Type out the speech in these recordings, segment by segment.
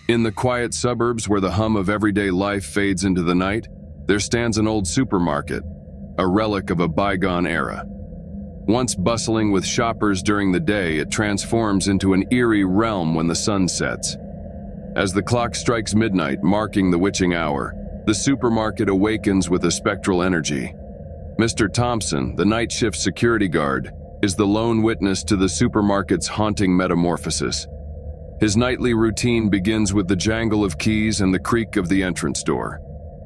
In the quiet suburbs where the hum of everyday life fades into the night, there stands an old supermarket, a relic of a bygone era. Once bustling with shoppers during the day, it transforms into an eerie realm when the sun sets. As the clock strikes midnight, marking the witching hour, the supermarket awakens with a spectral energy. Mr. Thompson, the night shift security guard, is the lone witness to the supermarket's haunting metamorphosis. His nightly routine begins with the jangle of keys and the creak of the entrance door,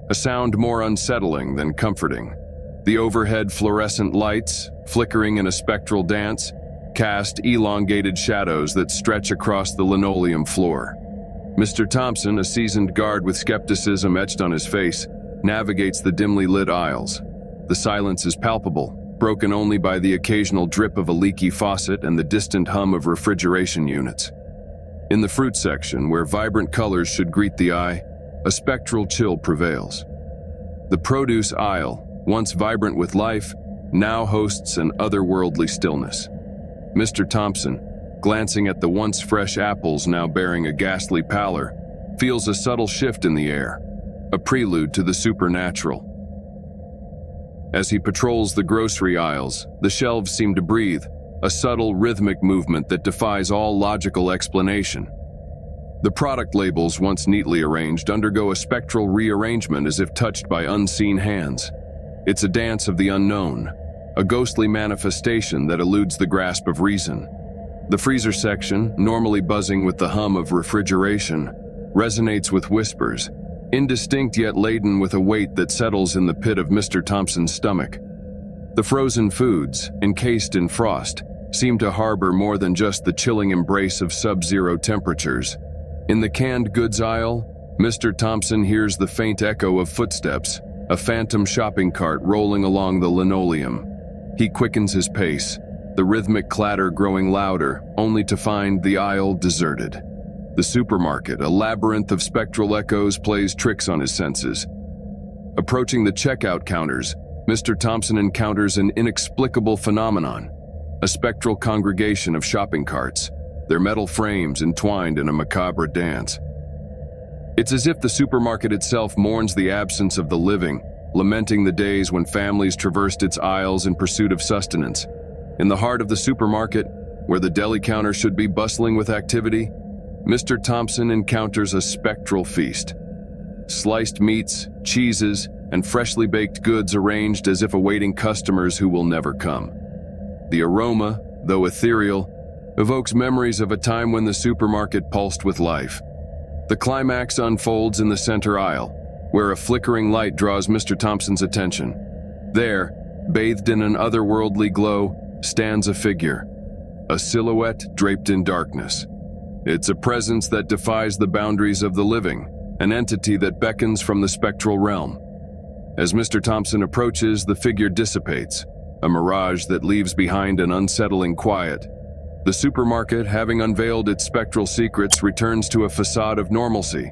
a sound more unsettling than comforting. The overhead fluorescent lights, flickering in a spectral dance, cast elongated shadows that stretch across the linoleum floor. Mr. Thompson, a seasoned guard with skepticism etched on his face, navigates the dimly lit aisles. The silence is palpable, broken only by the occasional drip of a leaky faucet and the distant hum of refrigeration units. In the fruit section, where vibrant colors should greet the eye, a spectral chill prevails. The produce aisle, once vibrant with life, now hosts an otherworldly stillness. Mr. Thompson, glancing at the once fresh apples now bearing a ghastly pallor, feels a subtle shift in the air, a prelude to the supernatural. As he patrols the grocery aisles, the shelves seem to breathe, a subtle rhythmic movement that defies all logical explanation. The product labels, once neatly arranged, undergo a spectral rearrangement as if touched by unseen hands. It's a dance of the unknown, a ghostly manifestation that eludes the grasp of reason. The freezer section, normally buzzing with the hum of refrigeration, resonates with whispers, indistinct yet laden with a weight that settles in the pit of Mr. Thompson's stomach. The frozen foods, encased in frost, seem to harbor more than just the chilling embrace of sub-zero temperatures. In the canned goods aisle, Mr. Thompson hears the faint echo of footsteps, a phantom shopping cart rolling along the linoleum. He quickens his pace, the rhythmic clatter growing louder, only to find the aisle deserted. The supermarket, a labyrinth of spectral echoes, plays tricks on his senses. Approaching the checkout counters, Mr. Thompson encounters an inexplicable phenomenon, a spectral congregation of shopping carts, their metal frames entwined in a macabre dance. It's as if the supermarket itself mourns the absence of the living, lamenting the days when families traversed its aisles in pursuit of sustenance. In the heart of the supermarket, where the deli counter should be bustling with activity, Mr. Thompson encounters a spectral feast. Sliced meats, cheeses, and freshly baked goods arranged as if awaiting customers who will never come. The aroma, though ethereal, evokes memories of a time when the supermarket pulsed with life. The climax unfolds in the center aisle, where a flickering light draws Mr. Thompson's attention. There, bathed in an otherworldly glow, stands a figure, a silhouette draped in darkness. It's a presence that defies the boundaries of the living, an entity that beckons from the spectral realm. As Mr. Thompson approaches, the figure dissipates, a mirage that leaves behind an unsettling quiet. The supermarket, having unveiled its spectral secrets, returns to a facade of normalcy.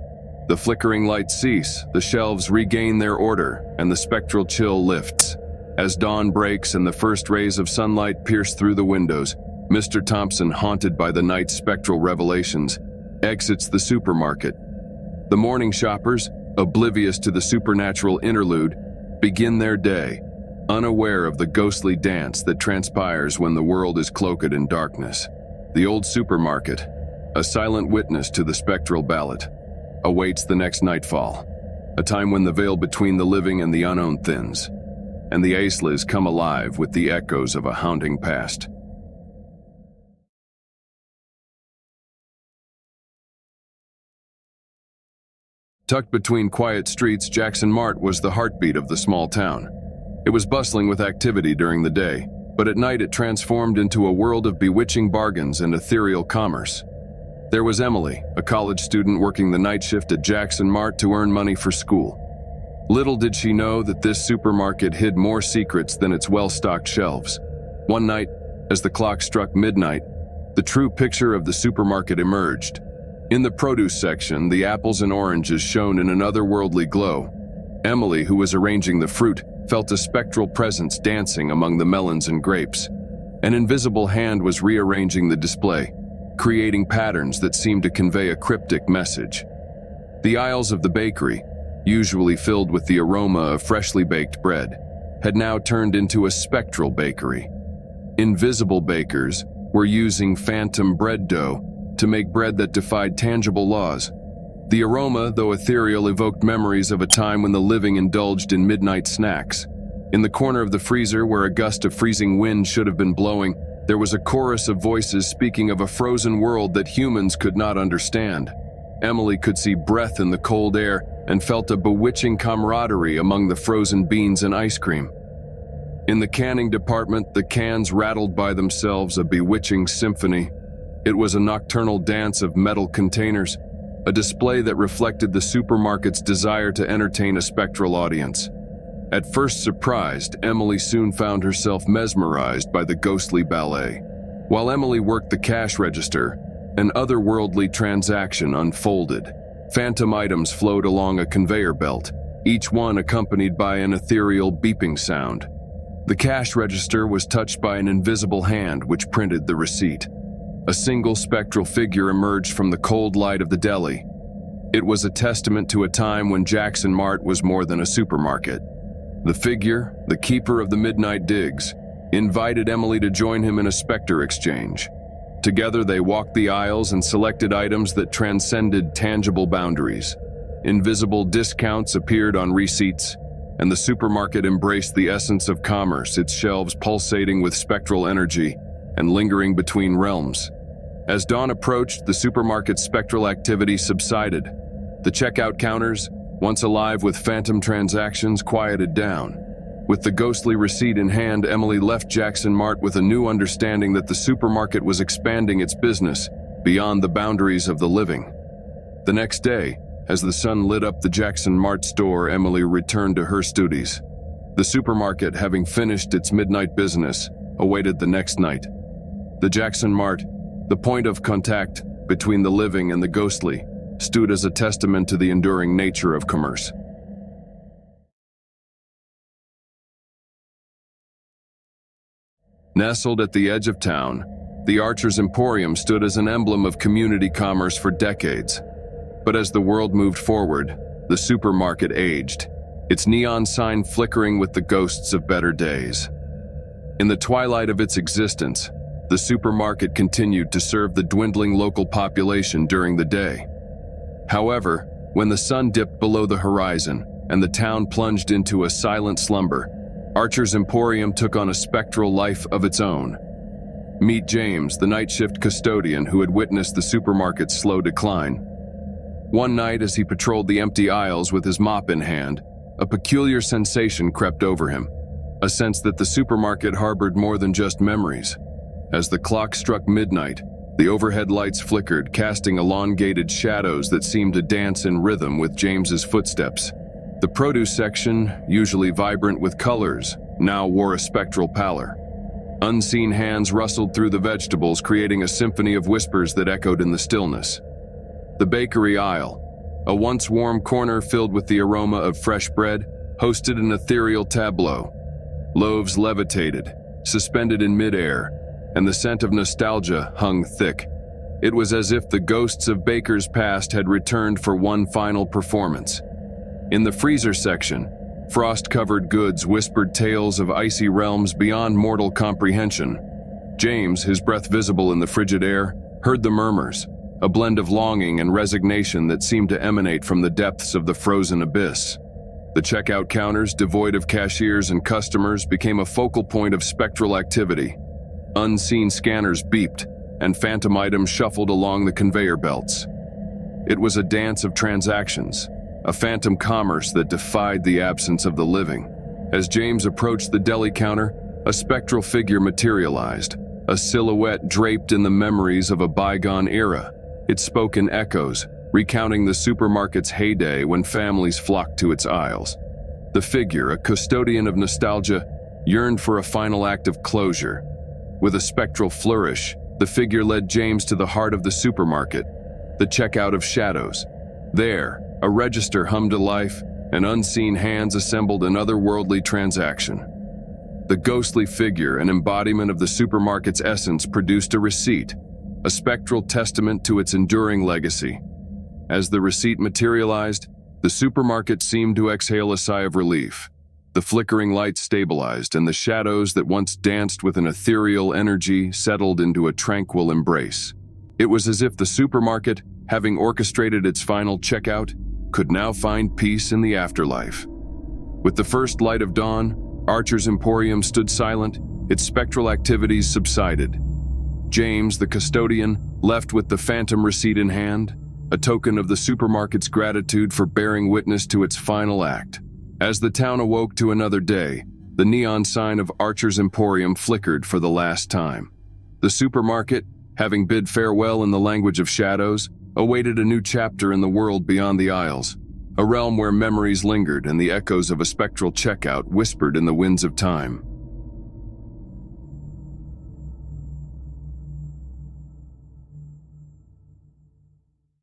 The flickering lights cease, the shelves regain their order, and the spectral chill lifts. As dawn breaks and the first rays of sunlight pierce through the windows, Mr. Thompson, haunted by the night's spectral revelations, exits the supermarket. The morning shoppers, oblivious to the supernatural interlude, begin their day, unaware of the ghostly dance that transpires when the world is cloaked in darkness. The old supermarket, a silent witness to the spectral ballad, awaits the next nightfall, a time when the veil between the living and the unknown thins, and the aisles come alive with the echoes of a haunting past. Tucked between quiet streets, Jackson Mart was the heartbeat of the small town. It was bustling with activity during the day, but at night it transformed into a world of bewitching bargains and ethereal commerce. There was Emily, a college student working the night shift at Jackson Mart to earn money for school. Little did she know that this supermarket hid more secrets than its well-stocked shelves. One night, as the clock struck midnight, the true picture of the supermarket emerged. In the produce section, the apples and oranges shone in an otherworldly glow. Emily, who was arranging the fruit, felt a spectral presence dancing among the melons and grapes. An invisible hand was rearranging the display, creating patterns that seemed to convey a cryptic message. The aisles of the bakery, usually filled with the aroma of freshly baked bread, had now turned into a spectral bakery. Invisible bakers were using phantom bread dough to make bread that defied tangible laws. The aroma, though ethereal, evoked memories of a time when the living indulged in midnight snacks. In the corner of the freezer, where a gust of freezing wind should have been blowing, there was a chorus of voices speaking of a frozen world that humans could not understand. Emily could see breath in the cold air and felt a bewitching camaraderie among the frozen beans and ice cream. In the canning department, the cans rattled by themselves, a bewitching symphony. It was a nocturnal dance of metal containers, a display that reflected the supermarket's desire to entertain a spectral audience. At first surprised, Emily soon found herself mesmerized by the ghostly ballet. While Emily worked the cash register, an otherworldly transaction unfolded. Phantom items flowed along a conveyor belt, each one accompanied by an ethereal beeping sound. The cash register was touched by an invisible hand which printed the receipt. A single spectral figure emerged from the cold light of the deli. It was a testament to a time when Jackson Mart was more than a supermarket. The figure, the keeper of the midnight digs, invited Emily to join him in a specter exchange. Together they walked the aisles and selected items that transcended tangible boundaries. Invisible discounts appeared on receipts, and the supermarket embraced the essence of commerce, its shelves pulsating with spectral energy and lingering between realms. As dawn approached, the supermarket's spectral activity subsided. The checkout counters, once alive with phantom transactions, quieted down. With the ghostly receipt in hand, Emily left Jackson Mart with a new understanding that the supermarket was expanding its business beyond the boundaries of the living. The next day, as the sun lit up the Jackson Mart store, Emily returned to her studies. The supermarket, having finished its midnight business, awaited the next night. The Jackson Mart, the point of contact between the living and the ghostly, stood as a testament to the enduring nature of commerce. Nestled at the edge of town, the Archer's Emporium stood as an emblem of community commerce for decades. But as the world moved forward, the supermarket aged, its neon sign flickering with the ghosts of better days. In the twilight of its existence, the supermarket continued to serve the dwindling local population during the day. However, when the sun dipped below the horizon and the town plunged into a silent slumber, Archer's Emporium took on a spectral life of its own. Meet James, the night shift custodian who had witnessed the supermarket's slow decline. One night, as he patrolled the empty aisles with his mop in hand, a peculiar sensation crept over him, a sense that the supermarket harbored more than just memories. As the clock struck midnight, the overhead lights flickered, casting elongated shadows that seemed to dance in rhythm with James's footsteps. The produce section, usually vibrant with colors, now wore a spectral pallor. Unseen hands rustled through the vegetables, creating a symphony of whispers that echoed in the stillness. The bakery aisle, a once warm corner filled with the aroma of fresh bread, hosted an ethereal tableau. Loaves levitated, suspended in midair, and the scent of nostalgia hung thick. It was as if the ghosts of bakers past had returned for one final performance. In the freezer section, frost-covered goods whispered tales of icy realms beyond mortal comprehension. James, his breath visible in the frigid air, heard the murmurs, a blend of longing and resignation that seemed to emanate from the depths of the frozen abyss. The checkout counters, devoid of cashiers and customers, became a focal point of spectral activity. Unseen scanners beeped, and phantom items shuffled along the conveyor belts. It was a dance of transactions, a phantom commerce that defied the absence of the living. As James approached the deli counter, a spectral figure materialized, a silhouette draped in the memories of a bygone era. It spoke in echoes, recounting the supermarket's heyday when families flocked to its aisles. The figure, a custodian of nostalgia, yearned for a final act of closure. With a spectral flourish, the figure led James to the heart of the supermarket, the checkout of shadows. There, a register hummed to life, and unseen hands assembled an otherworldly transaction. The ghostly figure, an embodiment of the supermarket's essence, produced a receipt, a spectral testament to its enduring legacy. As the receipt materialized, the supermarket seemed to exhale a sigh of relief. The flickering lights stabilized, and the shadows that once danced with an ethereal energy settled into a tranquil embrace. It was as if the supermarket, having orchestrated its final checkout, could now find peace in the afterlife. With the first light of dawn, Archer's Emporium stood silent, its spectral activities subsided. James, the custodian, left with the phantom receipt in hand, a token of the supermarket's gratitude for bearing witness to its final act. As the town awoke to another day, the neon sign of Archer's Emporium flickered for the last time. The supermarket, having bid farewell in the language of shadows, awaited a new chapter in the world beyond the aisles, a realm where memories lingered and the echoes of a spectral checkout whispered in the winds of time.